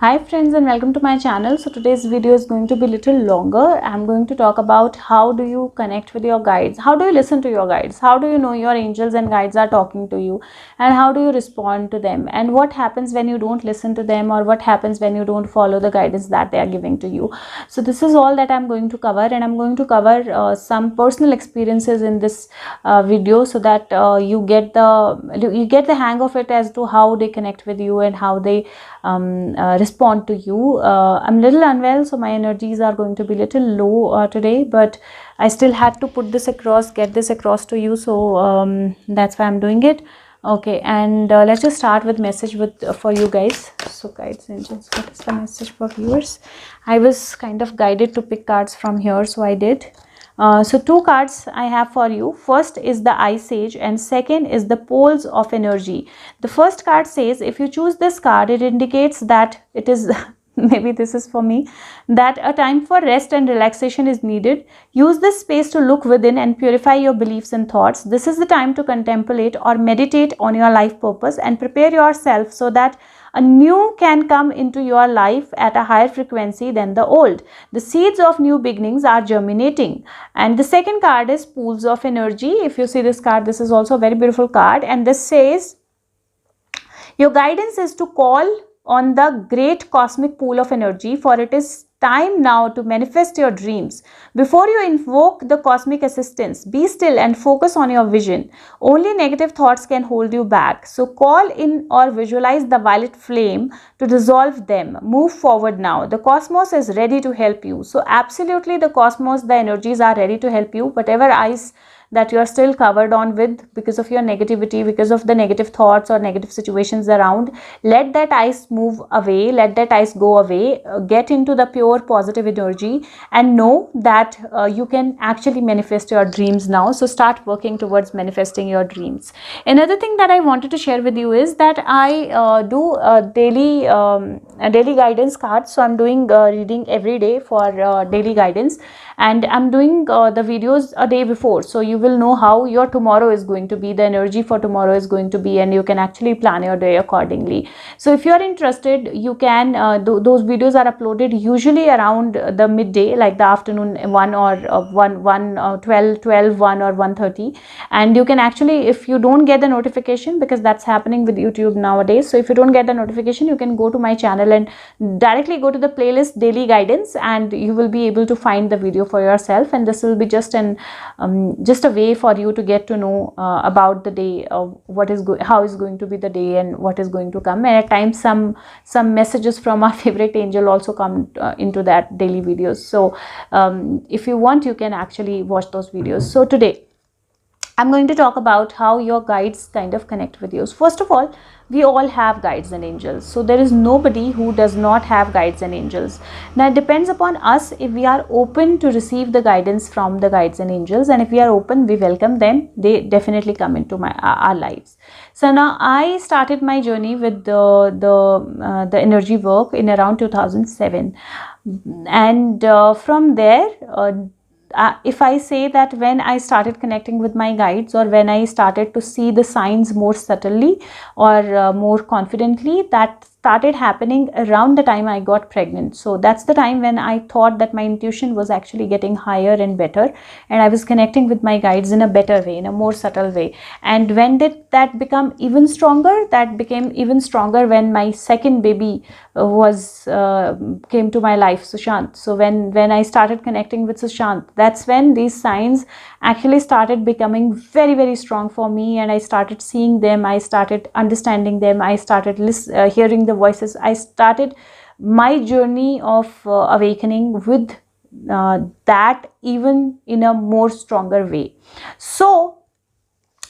Hi friends, and welcome to my channel. So today's video is going to be a little longer. I'm going to talk about how do you connect with your guides, how do you listen to your guides, how do you know your angels and guides are talking to you, and how do you respond to them, and what happens when you don't listen to them, or what happens when you don't follow the guidance that they are giving to you. So this is all that I'm going to cover, and I'm going to cover some personal experiences in this video, so that you get the hang of it as to how they connect with you and how they respond to you. I'm a little unwell, so my energies are going to be a little low today, but I still had to put this across, get this across to you, so that's why I'm doing it. Okay, and let's just start with message for you guys. So guides, angels, what is the message for viewers? I was kind of guided to pick cards from here, so I did. So two cards I have for you. First is the Ice Age and second is the Poles of Energy. The first card says, if you choose this card, it indicates that it is maybe this is for me, that a time for rest and relaxation is needed. Use this space to look within and purify your beliefs and thoughts. This is the time to contemplate or meditate on your life purpose and prepare yourself so that a new can come into your life at a higher frequency than the old. The seeds of new beginnings are germinating. And the second card is Pools of Energy. If you see this card, this is also a very beautiful card. And this says, your guidance is to call on the great cosmic pool of energy, for it is time now to manifest your dreams. Before you invoke the cosmic assistance, be still and focus on your vision. Only negative thoughts can hold you back. So call in or visualize the violet flame to dissolve them. Move forward now. The cosmos is ready to help you. So absolutely, the cosmos, the energies are ready to help you. Whatever ice that you are still covered on with because of your negativity, because of the negative thoughts or negative situations around, let that ice move away, let that ice go away. Get into the pure positive energy and know that you can actually manifest your dreams now. So start working towards manifesting your dreams. Another thing that I wanted to share with you is that I do a daily guidance card. So I'm doing reading every day for daily guidance, and I'm doing the videos a day before, so you will know how your tomorrow is going to be, the energy for tomorrow is going to be, and you can actually plan your day accordingly. So if you are interested, you can those videos are uploaded usually around the midday, like the afternoon 1 or 12 1 or 1:30, and you can actually, if you don't get the notification, because that's happening with YouTube nowadays, so if you don't get the notification, you can go to my channel and directly go to the playlist daily guidance, and you will be able to find the video for yourself, and this will be just a way for you to get to know about the day, how is going to be the day and what is going to come. And at times some messages from our favorite angel also come into that daily videos. So if you want, you can actually watch those videos. So today I'm going to talk about how your guides kind of connect with you. First of all, we all have guides and angels. So there is nobody who does not have guides and angels. Now it depends upon us if we are open to receive the guidance from the guides and angels, and if we are open, we welcome them. They definitely come into our lives. So now I started my journey with the energy work in around 2007, and from there. If I say that when I started connecting with my guides, or when I started to see the signs more subtly or more confidently, that started happening around the time I got pregnant. So that's the time when I thought that my intuition was actually getting higher and better, and I was connecting with my guides in a better way, in a more subtle way. And when did that become even stronger? That became even stronger when my second baby came to my life, Sushant. So when I started connecting with Sushant, that's when these signs actually started becoming very, very strong for me, and I started seeing them, I started understanding them, I started hearing the voices. I started my journey of awakening with that even in a more stronger way. So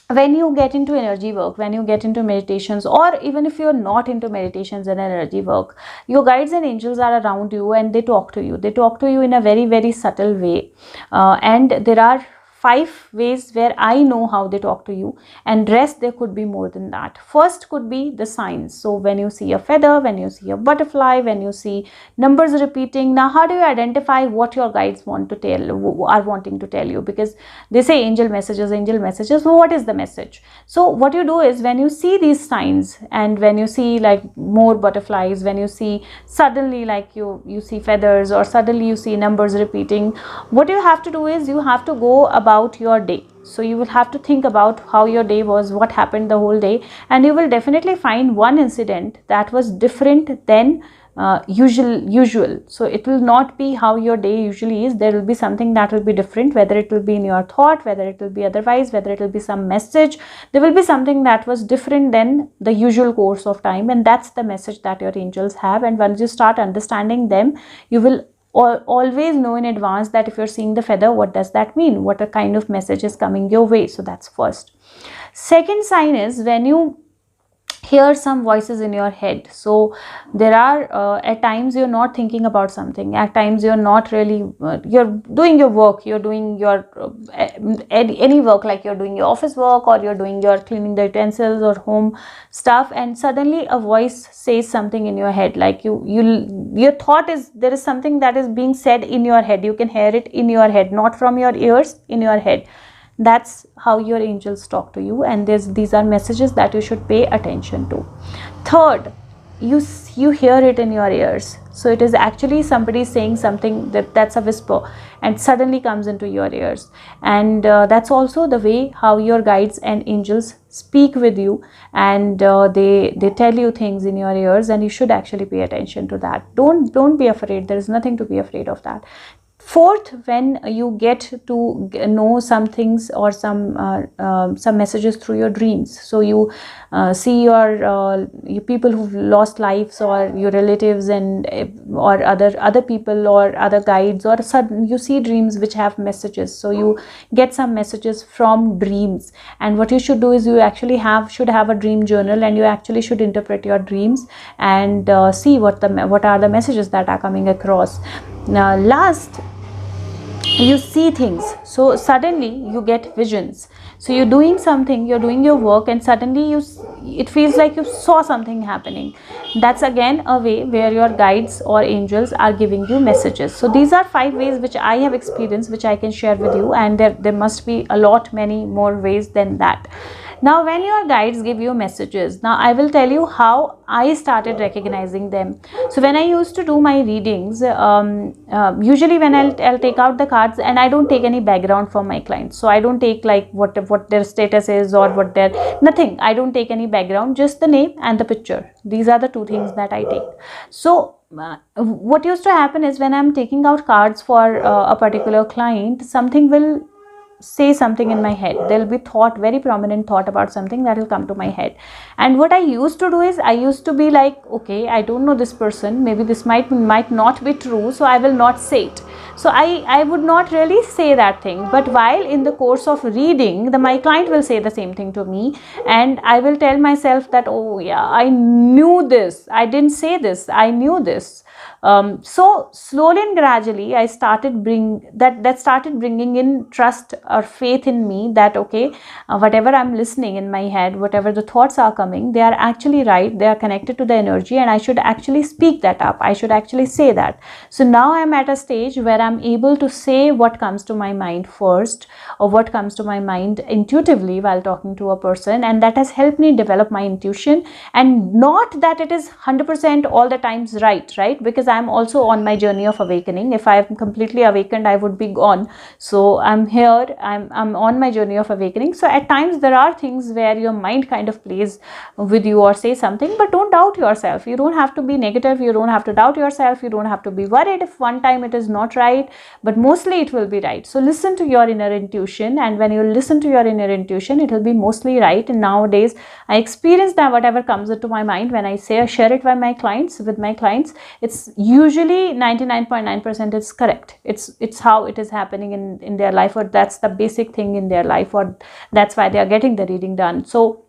when you get into energy work, when you get into meditations, or even if you're not into meditations and energy work, your guides and angels are around you and they talk to you. They talk to you in a very, very subtle way. And there are 5 ways where I know how they talk to you, and rest there could be more than that. First could be the signs. So when you see a feather, when you see a butterfly, when you see numbers repeating, now how do you identify what your guides want to tell, are wanting to tell you? Because they say angel messages, angel messages. So what is the message? So what you do is, when you see these signs, and when you see like more butterflies, when you see suddenly like you see feathers, or suddenly you see numbers repeating, what you have to do is you have to go about your day. So you will have to think about how your day was, what happened the whole day, and you will definitely find one incident that was different than usual. So it will not be how your day usually is. There will be something that will be different, whether it will be in your thought, whether it will be otherwise, whether it will be some message. There will be something that was different than the usual course of time, and that's the message that your angels have. And once you start understanding them, you will always know in advance that if you're seeing the feather, what does that mean, what a kind of message is coming your way. So that's first. Second sign is when you hear some voices in your head. So there are at times you're not thinking about something, at times you're not really you're doing your work, you're doing your any work, like you're doing your office work, or you're doing your cleaning the utensils or home stuff, and suddenly a voice says something in your head, like your thought is, there is something that is being said in your head, you can hear it in your head, not from your ears, in your head. That's how your angels talk to you, and these are messages that you should pay attention to. Third, you hear it in your ears. So it is actually somebody saying something that's a whisper, and suddenly comes into your ears. And that's also the way how your guides and angels speak with you, and they tell you things in your ears, and you should actually pay attention to that. Don't be afraid. There is nothing to be afraid of that. Fourth, when you get to know some things or some messages through your dreams. So you see your people who've lost lives, or your relatives, and or other people or other guides, or sudden you see dreams which have messages. So you get some messages from dreams, and what you should do is you actually should have a dream journal, and you actually should interpret your dreams and see what are the messages that are coming across. Now last, you see things. So suddenly you get visions. So you're doing something, you're doing your work, and suddenly it feels like you saw something happening. That's again a way where your guides or angels are giving you messages. So these are 5 ways which I have experienced, which I can share with you, and there must be many more ways than that. Now when your guides give you messages, now I will tell you how I started recognizing them. So when I used to do my readings, usually when I'll take out the cards, and I don't take any background from my clients. So I don't take like what their status is, or what their nothing. I don't take any background, just the name and the picture. These are the 2 things that I take. So what used to happen is, when I'm taking out cards for a particular client, something will say something in my head. There'll be very prominent thought about something that will come to my head. And what I used to do is, I used to be like, okay, I don't know this person, maybe this might not be true, so I will not say it. So I would not really say that thing. But while in the course of reading, my client will say the same thing to me, and I will tell myself that, oh yeah, I knew this, I didn't say this, I knew this. So slowly and gradually I started started bringing in trust or faith in me, that okay, whatever I'm listening in my head, whatever the thoughts are coming, they are actually right, they are connected to the energy, and I should actually speak that up, I should actually say that. So now I'm at a stage where I'm able to say what comes to my mind first, or what comes to my mind intuitively while talking to a person, and that has helped me develop my intuition. And not that it is 100% all the times right, because I'm also on my journey of awakening. If I'm completely awakened, I would be gone. So I'm here, I'm on my journey of awakening. So at times there are things where your mind kind of plays with you or say something, but don't doubt yourself. You don't have to be negative, you don't have to doubt yourself, you don't have to be worried if one time it is not right, but mostly it will be right. So listen to your inner intuition, and when you listen to your inner intuition, it will be mostly right. And nowadays I experience that whatever comes into my mind, when I share it with my clients, it's usually 99.9% is correct. It's how it is happening in their life, or that's the basic thing in their life, or that's why they are getting the reading done. So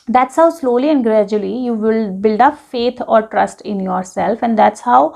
that's how slowly and gradually you will build up faith or trust in yourself, and that's how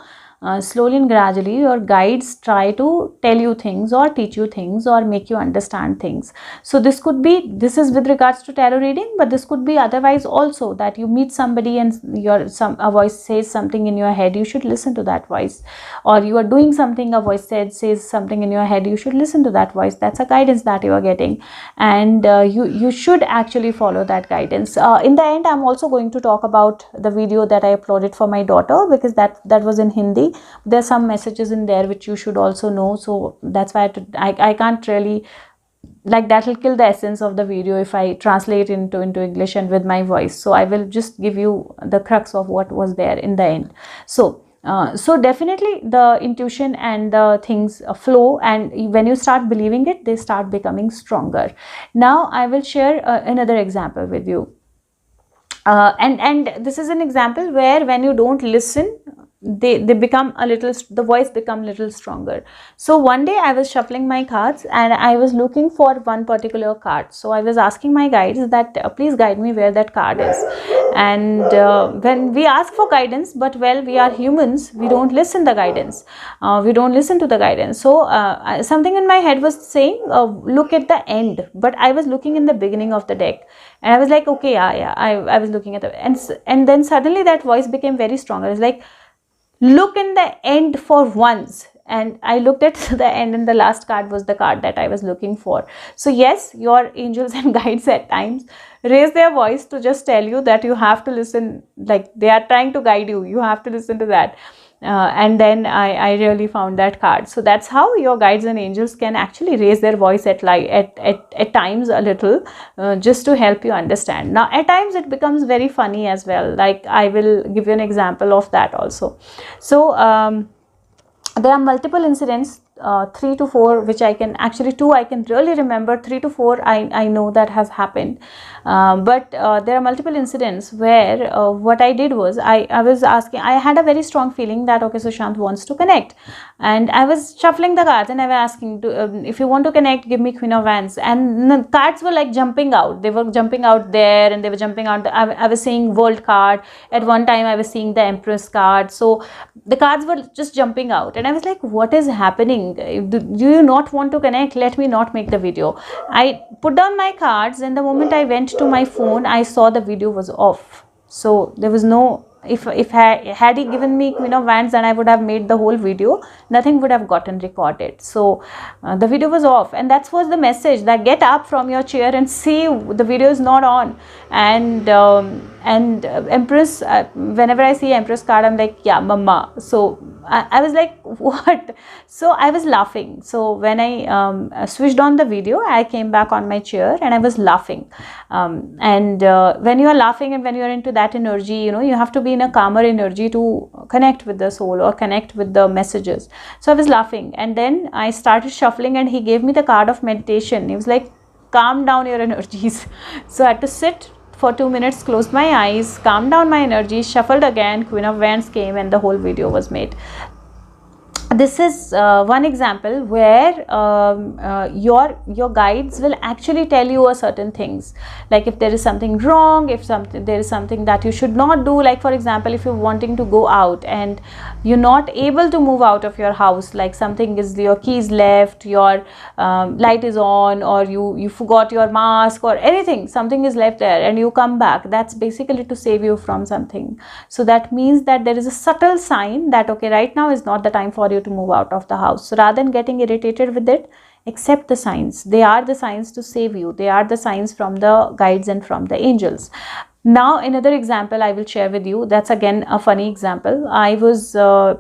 slowly and gradually your guides try to tell you things or teach you things or make you understand things. So this could be, this is with regards to tarot reading, but this could be otherwise also, that you meet somebody and a voice says something in your head, you should listen to that voice. Or you are doing something, a voice says something in your head, you should listen to that voice. That's a guidance that you are getting, and you should actually follow that guidance. In the end, I'm also going to talk about the video that I uploaded for my daughter, because that was in Hindi. There's some messages in there which you should also know, so that's why I can't really, like, that will kill the essence of the video if I translate into English and with my voice. So I will just give you the crux of what was there in the end. So definitely the intuition and the things flow, and when you start believing it, they start becoming stronger. Now I will share another example with you. And this is an example where when you don't listen, they become a little, the voice become little stronger. So one day I was shuffling my cards and I was looking for one particular card. So I was asking my guides that please guide me where that card is. And when we ask for guidance, but well, we are humans, we don't listen the guidance, we don't listen to the guidance. So something in my head was saying look at the end, but I was looking in the beginning of the deck, and I was like, okay, yeah, I was looking at the, and then suddenly that voice became very strong. It's like, look in the end for once. And I looked at the end, and the last card was the card that I was looking for. So yes, your angels and guides at times raise their voice to just tell you that you have to listen, like they are trying to guide you, you have to listen to that. And then I really found that card. So that's how your guides and angels can actually raise their voice at times a little, just to help you understand. Now at times it becomes very funny as well, like I will give you an example of that also. So there are multiple incidents, 3 to 4, which I can actually, 2 I can really remember, 3 to 4 I know that has happened. But there are multiple incidents where what I did was I was asking, I had a very strong feeling that okay, Sushant wants to connect, and I was shuffling the cards and I was asking if you want to connect, give me Queen of Wands, and the cards were like jumping out, they were jumping out there and they were jumping out. I was seeing World card, at one time I was seeing the Empress card, so the cards were just jumping out, and I was like, what is happening? Do you not want to connect? Let me not make the video. I put down my cards, and the moment I went to my phone, I saw the video was off. So there was no, had he given me Queen of Wands, and I would have made the whole video, nothing would have gotten recorded. So the video was off, and that was the message, that get up from your chair and see the video is not on. And Empress, whenever I see Empress card, I'm like, yeah, mama. So I was like, what? So I was laughing. So when I switched on the video, I came back on my chair and I was laughing. And when you are laughing and when you are into that energy, you know, you have to be in a calmer energy to connect with the soul or connect with the messages. So I was laughing, and then I started shuffling, and he gave me the card of meditation. He was like, calm down your energies. So I had to sit for 2 minutes, closed my eyes, calmed down my energy, shuffled again, Queen of Wands came, and the whole video was made. This is one example where your guides will actually tell you a certain things, like if there is something wrong, if there is something that you should not do. Like for example, if you're wanting to go out and you're not able to move out of your house, like something is, your keys left, your light is on, or you forgot your mask or anything, something is left there and you come back, that's basically to save you from something. So that means that there is a subtle sign that okay, right now is not the time for you to move out of the house. So rather than getting irritated with it, accept the signs. They are the signs to save you. They are the signs from the guides and from the angels. Now another example I will share with you, that's again a funny example. I was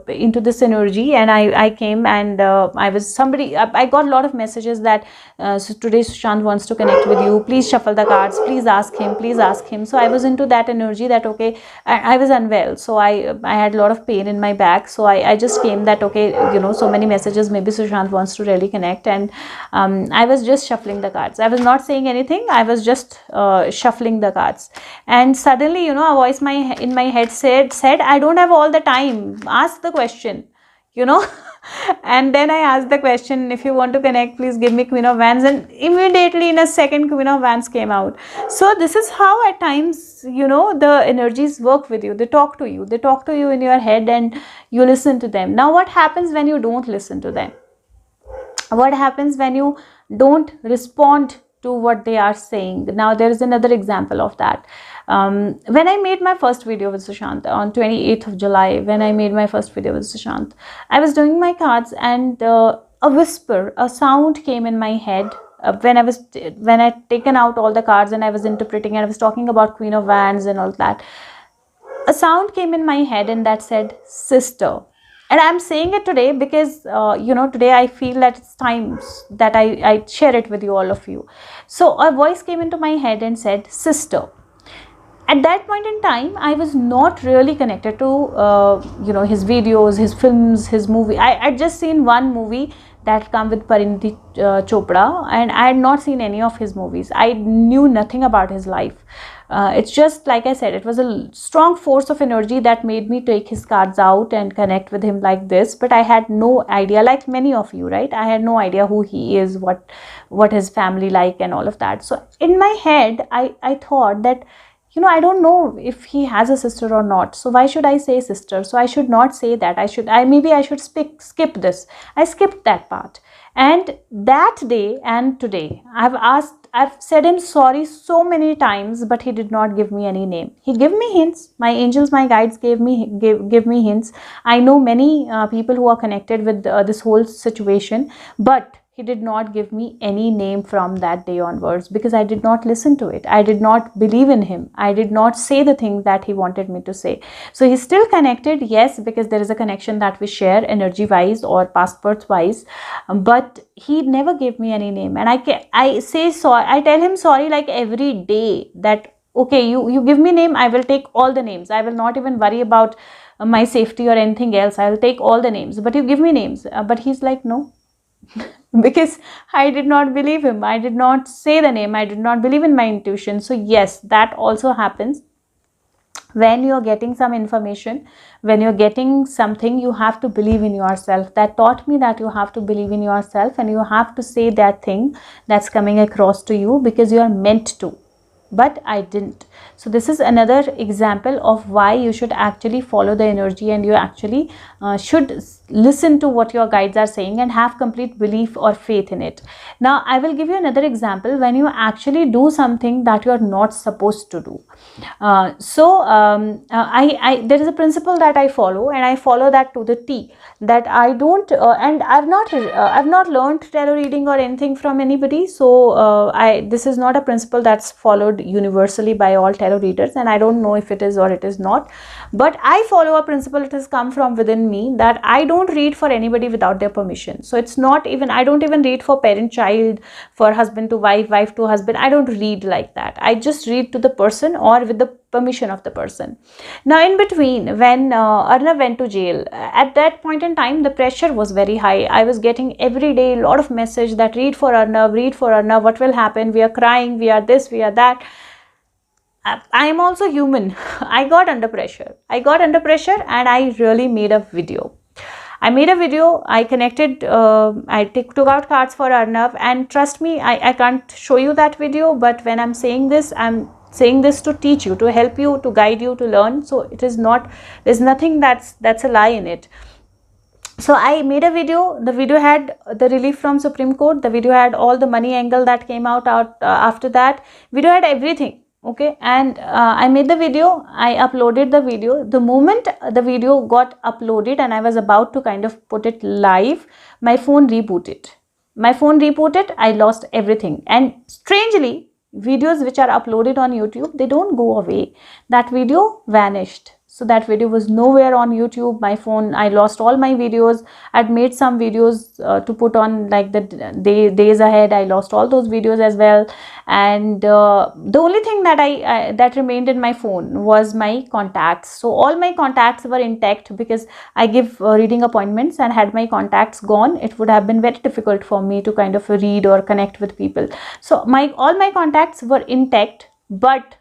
into this energy, and I came and I got a lot of messages that so today Sushant wants to connect with you, please shuffle the cards, please ask him, please ask him. So I was into that energy that okay, I was unwell, so I had a lot of pain in my back. So I just came that okay, you know, so many messages, maybe Sushant wants to really connect. And I was just shuffling the cards. I was not saying anything, I was just shuffling the cards. And suddenly, you know, a voice in my head said, I don't have all the time, ask the question. you know. And then I asked the question, if you want to connect, please give me Queen of Wands, and immediately in a second Queen of Wands came out. So this is how at times, you know, the energies work with you. They talk to you, they talk to you in your head, and you listen to them. Now what happens when you don't listen to them? What happens when you don't respond to what they are saying? Now there is another example of that. When I made my first video with Sushant on 28th of July, when I made my first video with Sushant, I was doing my cards, and a whisper, a sound came in my head when I taken out all the cards and I was interpreting and I was talking about Queen of Wands and all that. A sound came in my head and that said sister. And I'm saying it today because you know, today I feel that it's time that I share it with you, all of you. So a voice came into my head and said sister. At that point in time, I was not really connected to you know, his videos, his films, his movie. I'd just seen one movie that come with Pariniti Chopra, and I had not seen any of his movies. I knew nothing about his life. It's just like I said, it was a strong force of energy that made me take his cards out and connect with him like this. But I had no idea, like many of you, right? I had no idea who he is, what his family like, and all of that. So in my head, I thought that, you know, I don't know if he has a sister or not. So why should I say sister? So I should not say that. Maybe I should skip this. I skipped that part. And that day and today, I've said him sorry so many times, but he did not give me any name. He gave me hints. My angels, my guides give me hints. I know many people who are connected with this whole situation, but he did not give me any name from that day onwards because I did not listen to it. I did not believe in him. I did not say the things that he wanted me to say. So he's still connected, yes, because there is a connection that we share energy-wise or passport wise, but he never gave me any name. And I say sorry. I tell him sorry like every day that, okay, you give me name, I will take all the names. I will not even worry about my safety or anything else. I will take all the names, but you give me names. But he's like, no. Because I did not believe him. I did not say the name. I did not believe in my intuition. So yes, that also happens. When you're getting some information, when you're getting something, you have to believe in yourself. That taught me that you have to believe in yourself and you have to say that thing that's coming across to you because you are meant to. But I didn't. So this is another example of why you should actually follow the energy, and you actually should listen to what your guides are saying and have complete belief or faith in it. Now I will give you another example when you actually do something that you are not supposed to do. There is a principle that I follow, and I follow that to the T, that I don't and I've not learned tarot reading or anything from anybody. So this is not a principle that's followed universally by all tarot readers, and I don't know if it is or it is not, but I follow a principle. It has come from within me that I don't read for anybody without their permission. So it's not even, I don't even read for parent child, for husband to wife, wife to husband. I don't read like that. I just read to the person or with the permission of the person. Now in between, when Arnav went to jail, at that point in time the pressure was very high. I was getting every day a lot of message that read for Arnav, what will happen, we are crying, we are this, we are that. I am also human. I got under pressure and I really made a video. I connected, I took out cards for Arnav, and trust me, I can't show you that video, but when I'm saying this, I'm saying this to teach you, to help you, to guide you, to learn. So it is not, there's nothing that's a lie in it. So I made a video. The video had the relief from Supreme Court. The video had all the money angle that came out after that. Video had everything. Okay, and I made the video, I uploaded the video. The moment the video got uploaded and I was about to kind of put it live, my phone rebooted. I lost everything. And strangely, videos which are uploaded on YouTube, they don't go away. That video vanished. So that video was nowhere on YouTube. My phone, I lost all my videos. I'd made some videos to put on like the days ahead. I lost all those videos as well. And the only thing that that remained in my phone was my contacts. So all my contacts were intact because I give reading appointments, and had my contacts gone, it would have been very difficult for me to kind of read or connect with people. So all my contacts were intact, but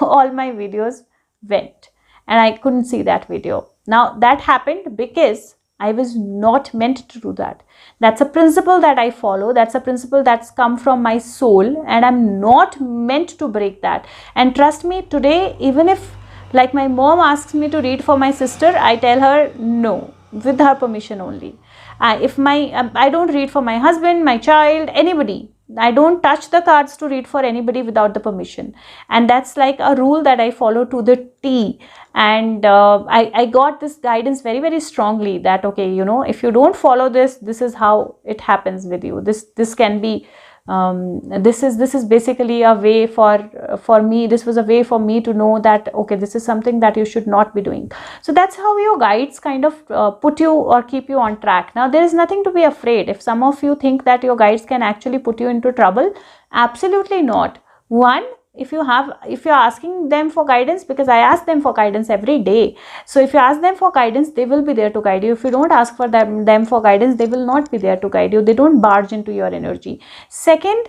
all my videos went. And I couldn't see that video. Now that happened because I was not meant to do that. That's a principle that I follow. That's a principle that's come from my soul, and I'm not meant to break that. And trust me, today, even if like my mom asks me to read for my sister, I tell her no, with her permission only. If I don't read for my husband, my child, anybody. I don't touch the cards to read for anybody without the permission, and that's like a rule that I follow to the T. And I got this guidance very, very strongly that okay, you know, if you don't follow this, this is how it happens with you. This can be this is basically a way for me. This was a way for me to know that okay, this is something that you should not be doing. So that's how your guides kind of put you or keep you on track. Now there is nothing to be afraid. If some of you think that your guides can actually put you into trouble, absolutely not. One, if you're asking them for guidance, because I ask them for guidance every day, so if you ask them for guidance, they will be there to guide you. If you don't ask for them for guidance, they will not be there to guide you. They don't barge into your energy. Second,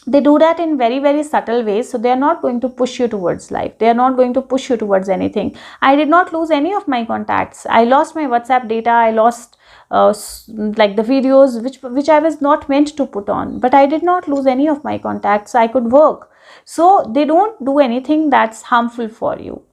they do that in very, very subtle ways, so they are not going to push you towards life. They are not going to push you towards anything. I did not lose any of my contacts. I lost my WhatsApp data. I lost like the videos which I was not meant to put on, but I did not lose any of my contacts. I could work. So they don't do anything that's harmful for you.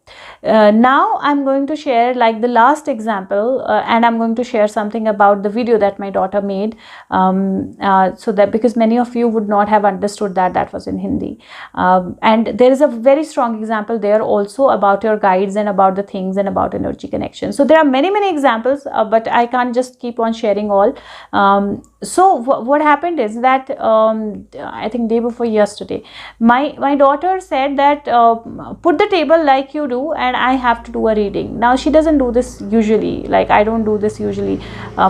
Now I'm going to share like the last example, and I'm going to share something about the video that my daughter made, so that because many of you would not have understood that was in Hindi, and there is a very strong example there also about your guides and about the things and about energy connection. So there are many examples, but I can't just keep on sharing all. So what happened is that I think day before yesterday, my daughter said that put the table like you do, and I have to do a reading. Now she doesn't do this usually, like I don't do this usually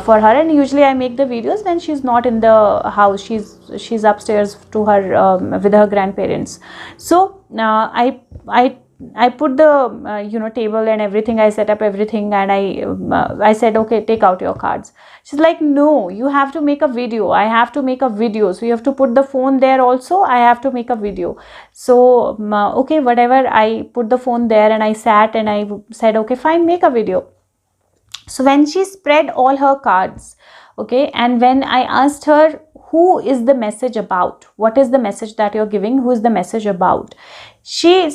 for her, and usually I make the videos when she's not in the house. She's upstairs to her with her grandparents. So I put the you know, table and everything. I set up everything, and I said okay, take out your cards. She's like, no, you have to make a video. I have to make a video, so you have to put the phone there also. I have to make a video. So okay, whatever. I put the phone there and I sat and I said okay, fine, make a video. So when she spread all her cards, okay, and when I asked her who is the message about, what is the message that you're giving, who is the message about, she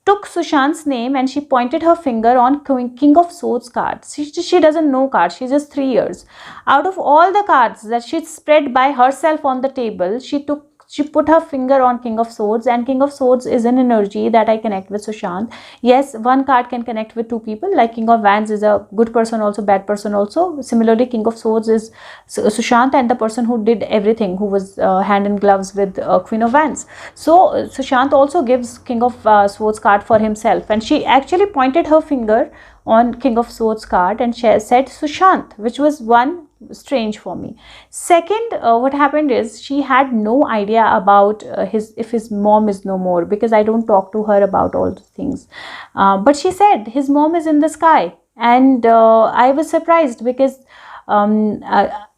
took Sushant's name and she pointed her finger on King of Swords cards. She doesn't know cards. She's just 3 years. Out of all the cards that she spread by herself on the table, she put her finger on King of Swords, and King of Swords is an energy that I connect with Sushant. Yes, one card can connect with 2 people, like King of Wands is a good person also, bad person also. Similarly, King of Swords is Sushant and the person who did everything, who was hand in gloves with Queen of Wands. So Sushant also gives King of Swords card for himself, and she actually pointed her finger on King of Swords card and she said Sushant, which was one strange for me. Second, what happened is she had no idea about if his mom is no more, because I don't talk to her about all the things, but she said his mom is in the sky, and I was surprised because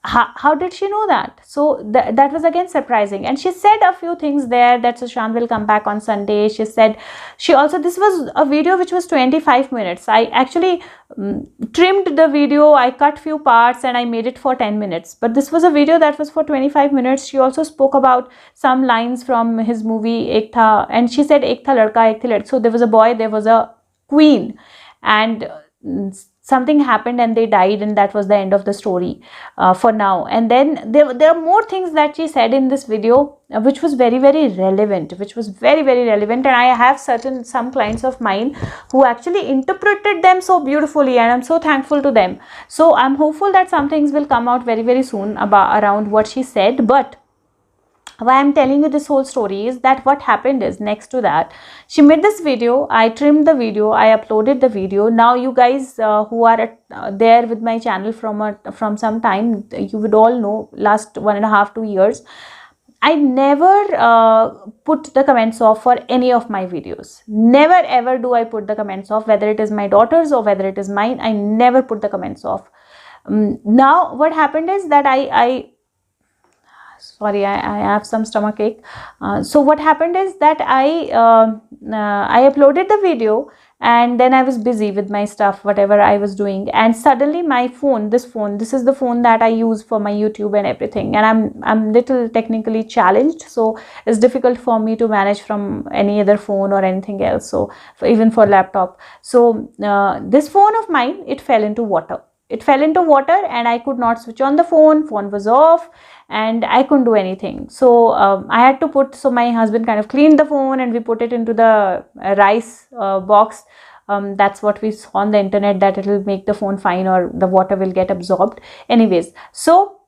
how did she know that? So that was again surprising. And she said a few things there, that Sushant will come back on Sunday. She said, this was a video which was 25 minutes. I actually trimmed the video, I cut few parts and I made it for 10 minutes. But this was a video that was for 25 minutes. She also spoke about some lines from his movie Ek Tha, and she said Ek Tha Ladka, Ek Thi Ladki. So there was a boy, there was a queen, and something happened and they died, and that was the end of the story for now. And then there are more things that she said in this video which was very relevant, and I have some clients of mine who actually interpreted them so beautifully, and I'm so thankful to them. So I'm hopeful that some things will come out very soon around what she said. But why I'm telling you this whole story is that what happened is, next to that, she made this video, I trimmed the video, I uploaded the video. Now you guys who are there with my channel from some time, you would all know last 1.5 to 2 years, I never put the comments off for any of my videos. Never ever do I put the comments off, whether it is my daughter's or whether it is mine. I never put the comments off. Now what happened is that sorry, I have some stomach ache. So what happened is that I uploaded the video, and then I was busy with my stuff, whatever I was doing, and suddenly my phone, this is the phone that I use for my YouTube and everything, and I'm little technically challenged, so it's difficult for me to manage from any other phone or anything else, so even for laptop. So this phone of mine, it fell into water. It fell into water and I could not switch on the phone was off, and I couldn't do anything. So I had to put, so my husband kind of cleaned the phone and we put it into the rice box. That's what we saw on the internet, that it will make the phone fine or the water will get absorbed. Anyways, so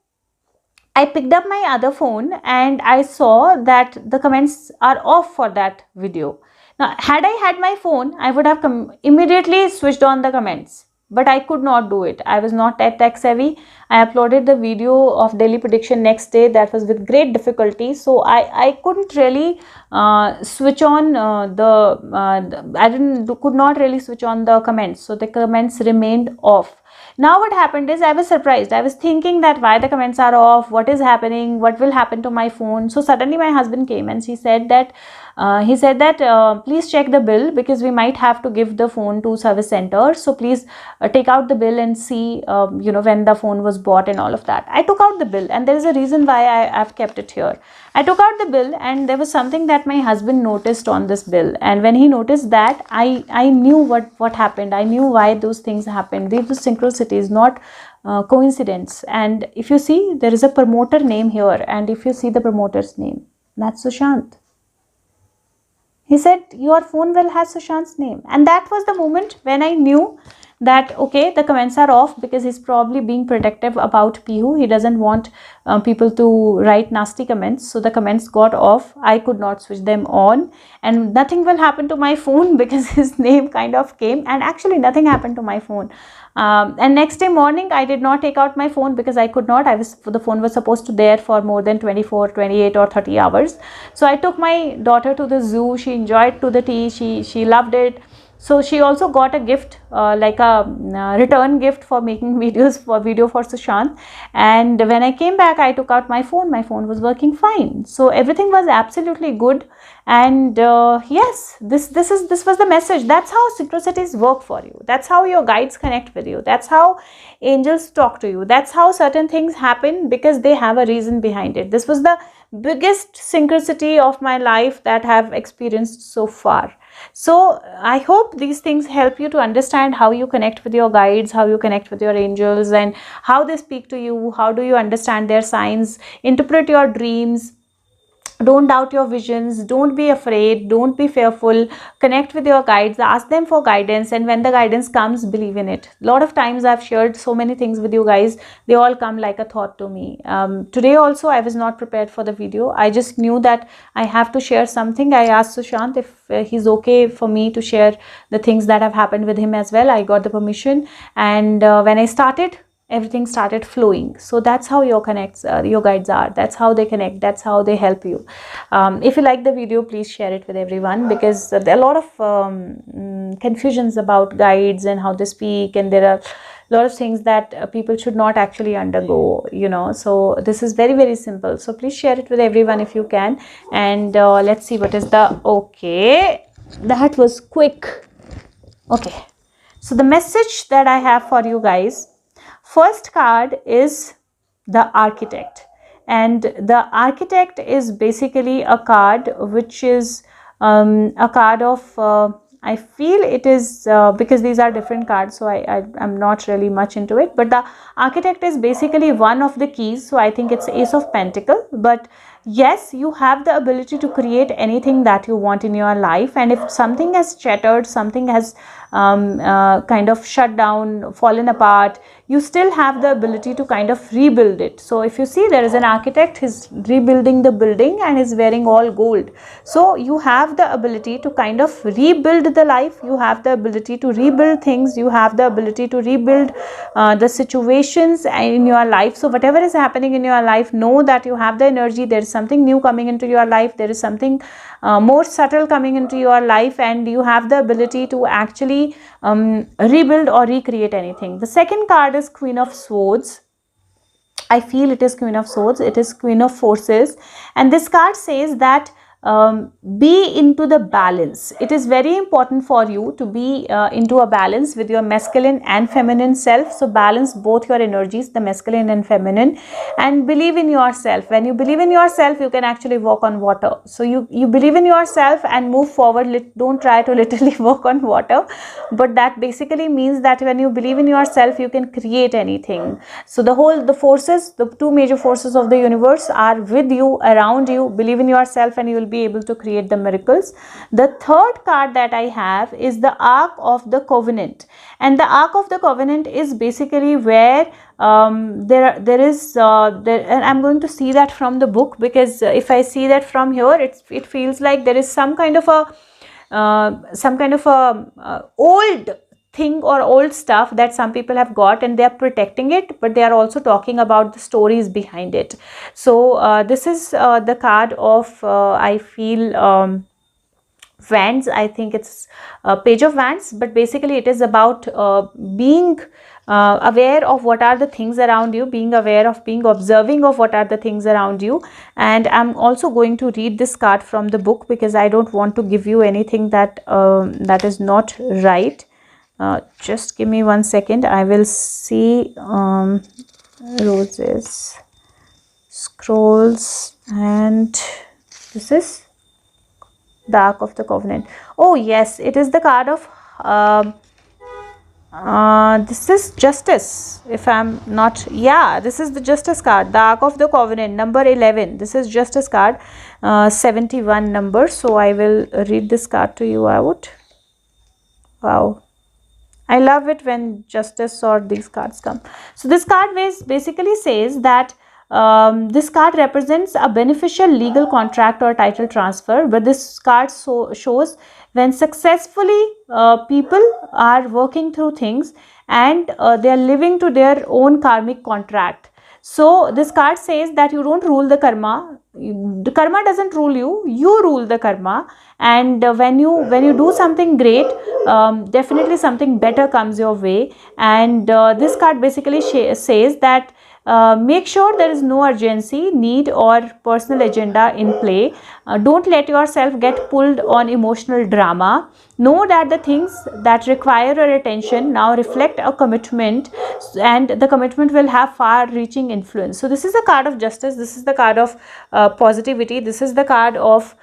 I picked up my other phone and I saw that the comments are off for that video. Now, had I had my phone, I would have immediately switched on the comments, but I could not do it. I was not that tech savvy. I uploaded the video of daily prediction next day. That was with great difficulty. So I couldn't really switch on could not really switch on the comments. So the comments remained off. Now what happened is, I was surprised. I was thinking that why the comments are off, what is happening, what will happen to my phone. So suddenly my husband came and he said that please check the bill, because we might have to give the phone to service center. So please take out the bill and see when the phone was bought and all of that. I took out the bill, and there is a reason why I've kept it here. I took out the bill, and there was something that my husband noticed on this bill, and when he noticed that, I knew what happened. I knew why those things happened. These were synchronicities, not coincidence. And if you see, there is a promoter name here, and if you see the promoter's name, that's Sushant. He said, your phone will have Sushant's name. And that was the moment when I knew that, okay, the comments are off, because he's probably being protective about Pihu. He doesn't want people to write nasty comments. So the comments got off. I could not switch them on, and nothing will happen to my phone because his name kind of came, and actually nothing happened to my phone. And next day morning, I did not take out my phone because I could not. The phone was supposed to there for more than 24, 28 or 30 hours. So I took my daughter to the zoo. She enjoyed to the tea. She loved it. So she also got a gift, like a return gift for making video for Sushant. And when I came back, I took out my phone. My phone was working fine. So everything was absolutely good. And yes, this was the message. That's how synchronicities work for you. That's how your guides connect with you. That's how angels talk to you. That's how certain things happen, because they have a reason behind it. This was the biggest synchronicity of my life that I have experienced so far. So I hope these things help you to understand how you connect with your guides, how you connect with your angels, and how they speak to you. How do you understand their signs, interpret your dreams. Don't doubt your visions. Don't be afraid. Don't be fearful. Connect with your guides. Ask them for guidance. And when the guidance comes, believe in it. A lot of times I've shared so many things with you guys. They all come like a thought to me. Today also, I was not prepared for the video. I just knew that I have to share something. I asked Sushant if he's okay for me to share the things that have happened with him as well. I got the permission. And when I started, everything started flowing. So that's how your guides are. That's how they connect. That's how they help you. If you like the video, please share it with everyone, because there are a lot of confusions about guides and how they speak, and there are a lot of things that people should not actually undergo, so this is very, very simple. So please share it with everyone if you can. And let's see what is okay, that was quick. Okay, so the message that I have for you guys, first card is the Architect, and the Architect is basically a card which is a card of I feel it is because these are different cards, so I'm not really much into it, but the Architect is basically one of the keys. So I think it's Ace of Pentacle. But yes, you have the ability to create anything that you want in your life, and if something has shattered, something has kind of shut down, fallen apart, you still have the ability to kind of rebuild it. So if you see, there is an architect, he's rebuilding the building and is wearing all gold. So you have the ability to kind of rebuild the life. You have the ability to rebuild things. You have the ability to rebuild the situations in your life. So whatever is happening in your life, know that you have the energy. There is something new coming into your life. There is something more subtle coming into your life, and you have the ability to actually rebuild or recreate anything. The second card is Queen of Swords. I feel it is Queen of Swords. It is Queen of Forces, and this card says that be into the balance. It is very important for you to be into a balance with your masculine and feminine self. So balance both your energies, the masculine and feminine, and believe in yourself. When you believe in yourself, you can actually walk on water. So you believe in yourself and move forward. Don't try to literally walk on water, but that basically means that when you believe in yourself, you can create anything. So the forces, the two major forces of the universe are with you, around you. Believe in yourself and you will be able to create the miracles. The third card that I have is the Ark of the Covenant, and the Ark of the Covenant is basically where there is and I'm going to see that from the book, because if I see that from here, it feels like there is some kind of a old thing or old stuff that some people have got, and they are protecting it, but they are also talking about the stories behind it. So this is the card of I feel Wands. I think it's a Page of Wands, but basically it is about being aware of what are the things around you, being aware of, being observing of what are the things around you. And I'm also going to read this card from the book, because I don't want to give you anything that that is not right. Just give me 1 second. I will see roses, scrolls, and this is the Ark of the Covenant. Oh yes, it is the card of this is Justice, if I'm not, yeah, this is the Justice card, the Ark of the Covenant, number 11. This is Justice card, 71 number. So I will read this card to you out. Wow, I love it when Justice or these cards come. So this card basically says that this card represents a beneficial legal contract or title transfer, but this card shows when successfully people are working through things, and they are living to their own karmic contract. So this card says that you don't rule the karma. The karma doesn't rule you. You rule the karma. And when you do something great, definitely something better comes your way. And this card basically says that make sure there is no urgency, need, or personal agenda in play. Don't let yourself get pulled on emotional drama. Know that the things that require your attention now reflect a commitment, and the commitment will have far-reaching influence. So this is the card of Justice. This is the card of positivity. This is the card of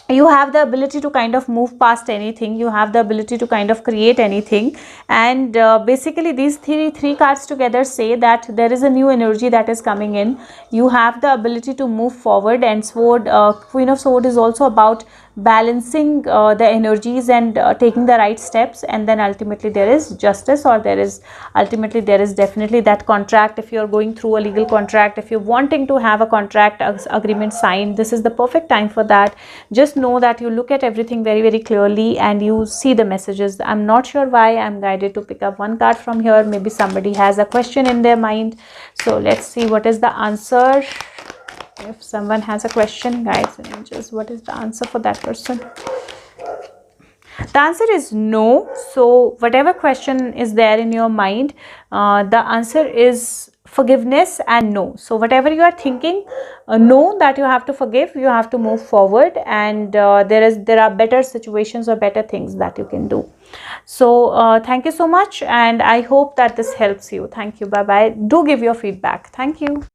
you have the ability to kind of move past anything. You have the ability to kind of create anything. And basically these three cards together say that there is a new energy that is coming in. You have the ability to move forward. And sword, Queen of Sword is also about balancing the energies and taking the right steps. And then ultimately there is justice, or there is definitely that contract. If you're going through a legal contract, if you're wanting to have a contract agreement signed, this is the perfect time for that. Just know that you look at everything very, very clearly and you see the messages. I'm not sure why I'm guided to pick up one card from here. Maybe somebody has a question in their mind. So let's see what is the answer. If someone has a question, guys, just what is the answer for that person? The answer is no. So whatever question is there in your mind, the answer is forgiveness and no. So whatever you are thinking, know that you have to forgive, you have to move forward, and there are better situations or better things that you can do. So thank you so much, and I hope that this helps you. Thank you. Bye bye. Do give your feedback. Thank you.